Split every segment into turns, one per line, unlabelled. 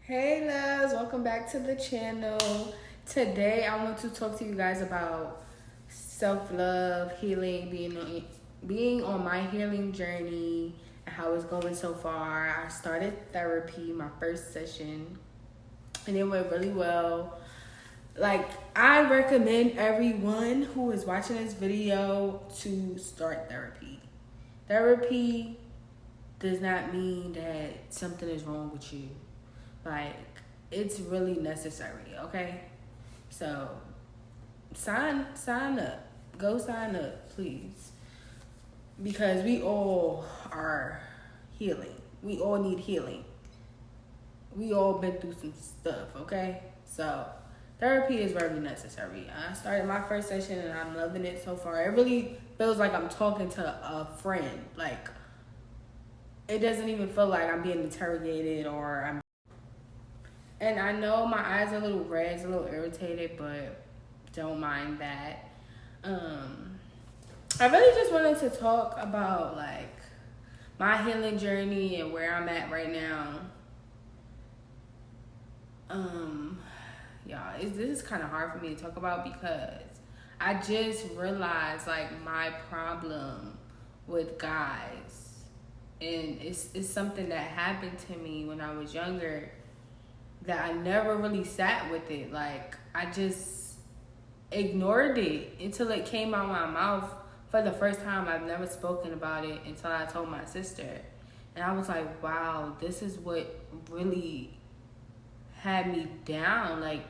Hey loves, welcome back to the channel. Today I want to talk to you guys about self-love, healing, being on my healing journey and how it's going so far. I started therapy, my first session, and it went really well. Like, I recommend everyone who is watching this video to start therapy. Therapy does not mean that something is wrong with you. Like, it's really necessary, okay? So sign up. Go sign up, please. Because we all are healing. We all need healing. We all been through some stuff, okay? So therapy is very necessary. I started my first session and I'm loving it so far. It really feels like I'm talking to a friend. Like, it doesn't even feel like I'm being interrogated or and I know my eyes are a little red, it's a little irritated, but don't mind that. I really just wanted to talk about like my healing journey and where I'm at right now. Y'all, this is kind of hard for me to talk about because I just realized like my problem with guys, and it's something that happened to me when I was younger that I never really sat with it. Like, I just ignored it until it came out my mouth for the first time. I've never spoken about it until I told my sister. And I was like, wow, this is what really had me down. Like,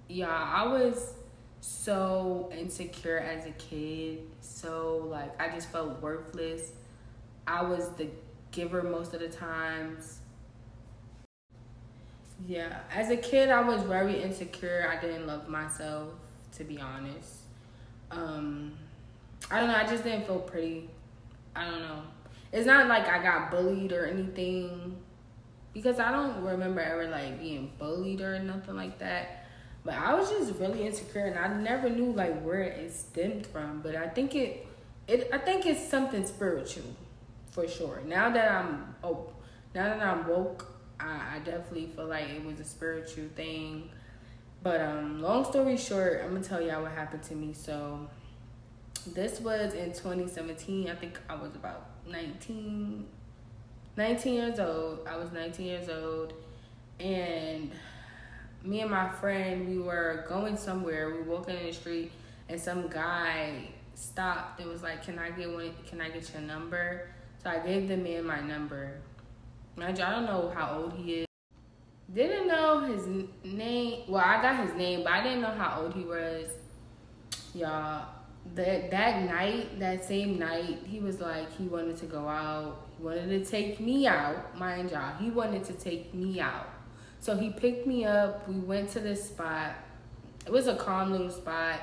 yeah, I was so insecure as a kid. So, like, I just felt worthless. I was the giver most of the times. Yeah, as a kid, I was very insecure. I didn't love myself, to be honest. I don't know. I just didn't feel pretty. I don't know. It's not like I got bullied or anything, because I don't remember ever like being bullied or nothing like that. But I was just really insecure, and I never knew like where it stemmed from. But I think I think it's something spiritual, for sure. Now that I'm woke, I definitely feel like it was a spiritual thing. But long story short, I'm gonna tell y'all what happened to me. So this was in 2017. I think I was about 19 years old. I was 19 years old, and me and my friend, we were going somewhere. We were walking in the street, and some guy stopped and was like, "Can I get your number?" So I gave the man my number. Mind you, I don't know how old he is. Didn't know his name. Well, I got his name, but I didn't know how old he was. Y'all, that same night, he was like, he wanted to go out. He wanted to take me out. Mind y'all, he wanted to take me out. So he picked me up. We went to this spot. It was a calm little spot.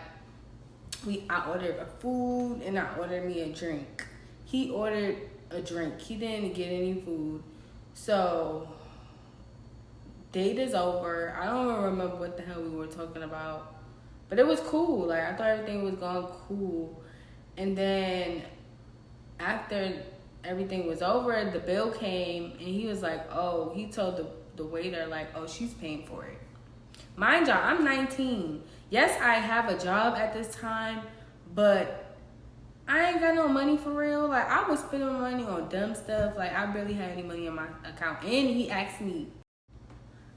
I ordered a food and I ordered me a drink. He ordered a drink. He didn't get any food. So, date is over. I don't even remember what the hell we were talking about. But it was cool. Like, I thought everything was going cool. And then, after everything was over, the bill came. And he was like, oh, he told the waiter, like, oh, she's paying for it. Mind y'all, I'm 19. Yes, I have a job at this time. But I ain't got no money for real. Like, I was spending money on dumb stuff. Like, I barely had any money in my account. And he asked me.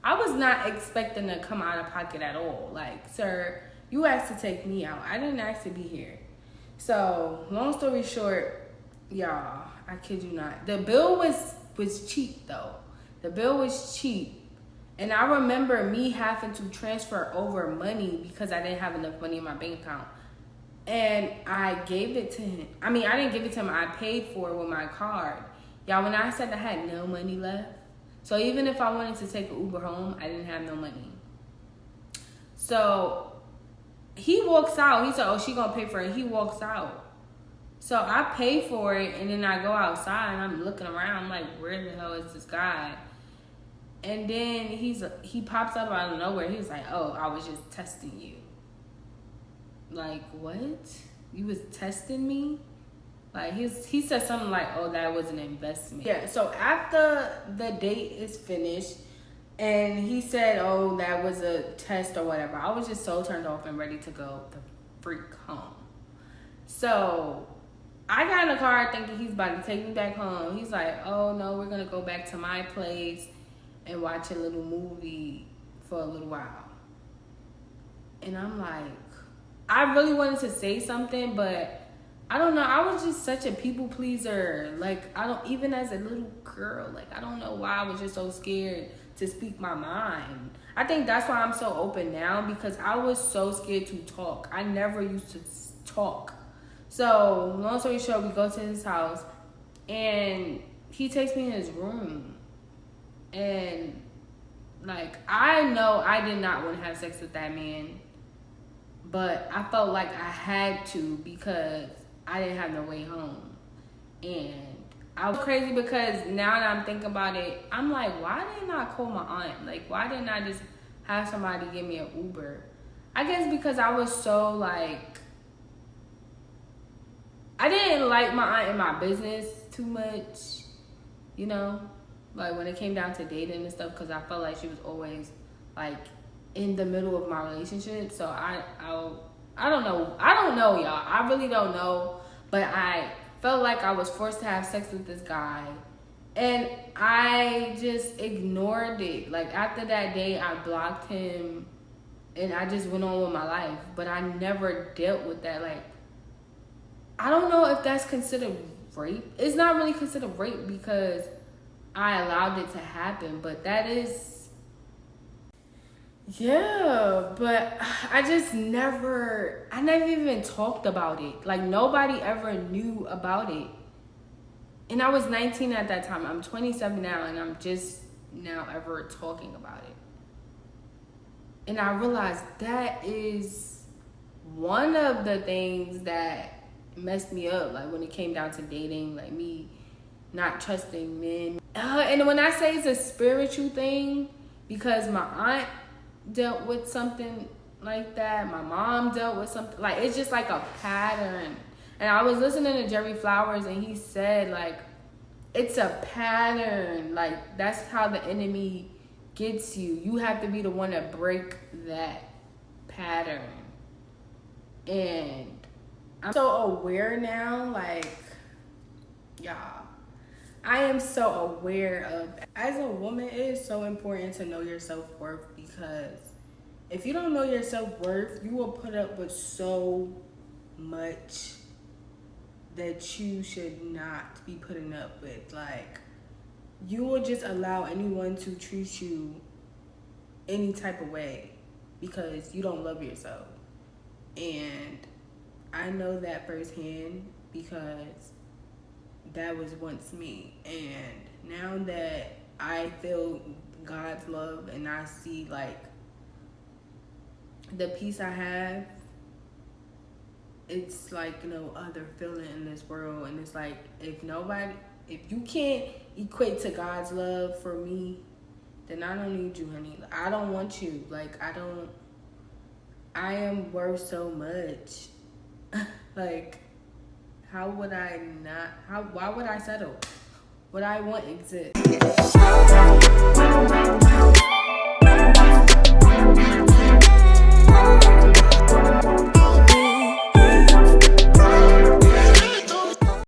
I was not expecting to come out of pocket at all. Like, sir, you asked to take me out. I didn't ask to be here. So, long story short, y'all, I kid you not. The bill was cheap, though. The bill was cheap. And I remember me having to transfer over money because I didn't have enough money in my bank account. And I gave it to him. I mean, I didn't give it to him. I paid for it with my card. Y'all, when I said I had no money left, so even if I wanted to take an Uber home, I didn't have no money. So he walks out. He said, oh, she gonna pay for it. He walks out. So I pay for it, and then I go outside, and I'm looking around. I'm like, where the hell is this guy? And then he pops up out of nowhere. He was like, oh, I was just testing you. Like, what? You was testing me? Like, he said something like, oh, that was an investment. Yeah, so after the date is finished, And he said, oh, that was a test or whatever. I was just so turned off and ready to go the freak home. So I got in the car thinking he's about to take me back home. He's like, oh no, we're gonna go back to my place and watch a little movie for a little while. And I'm like, I really wanted to say something, but I don't know. I was just such a people pleaser. Like, I don't, even as a little girl, like, I don't know why I was just so scared to speak my mind. I think that's why I'm so open now, because I was so scared to talk. I never used to talk. So, long story short, we go to his house and he takes me in his room. And, like, I know I did not want to have sex with that man, but I felt like I had to because I didn't have no way home. And I was crazy because now that I'm thinking about it, I'm like, why didn't I call my aunt? Like, why didn't I just have somebody give me an Uber? I guess because I was so, like, I didn't like my aunt in my business too much, you know? Like, when it came down to dating and stuff, because I felt like she was always, like, in the middle of my relationship. So I don't know, y'all. I really don't know. But I felt like I was forced to have sex with this guy, and I just ignored it. Like, after that day, I blocked him and I just went on with my life. But I never dealt with that. Like, I don't know if that's considered rape. It's not really considered rape because I allowed it to happen, but that is, yeah, but I never even talked about it. Like, nobody ever knew about it. And I was 19 at that time. I'm 27 now, and I'm just now ever talking about it. And I realized that is one of the things that messed me up. Like, when it came down to dating, like me not trusting men. And when I say it's a spiritual thing, because my aunt dealt with something like that, my mom dealt with something, like, it's just like a pattern. And I was listening to Jerry Flowers, and he said, like, it's a pattern. Like, that's how the enemy gets you. You have to be the one to break that pattern. And I'm so aware now, like, y'all, I am so aware of, as a woman, it is so important to know your self-worth, because if you don't know your self-worth, you will put up with so much that you should not be putting up with. Like, you will just allow anyone to treat you any type of way because you don't love yourself. And I know that firsthand because that was once me. And now that I feel God's love and I see, like, the peace I have, it's like no other feeling in this world. And it's like, if you can't equate to God's love for me, then I don't need you, honey. I don't want you. Like, I am worth so much. Like, how would I not, why would I settle? What I want exists.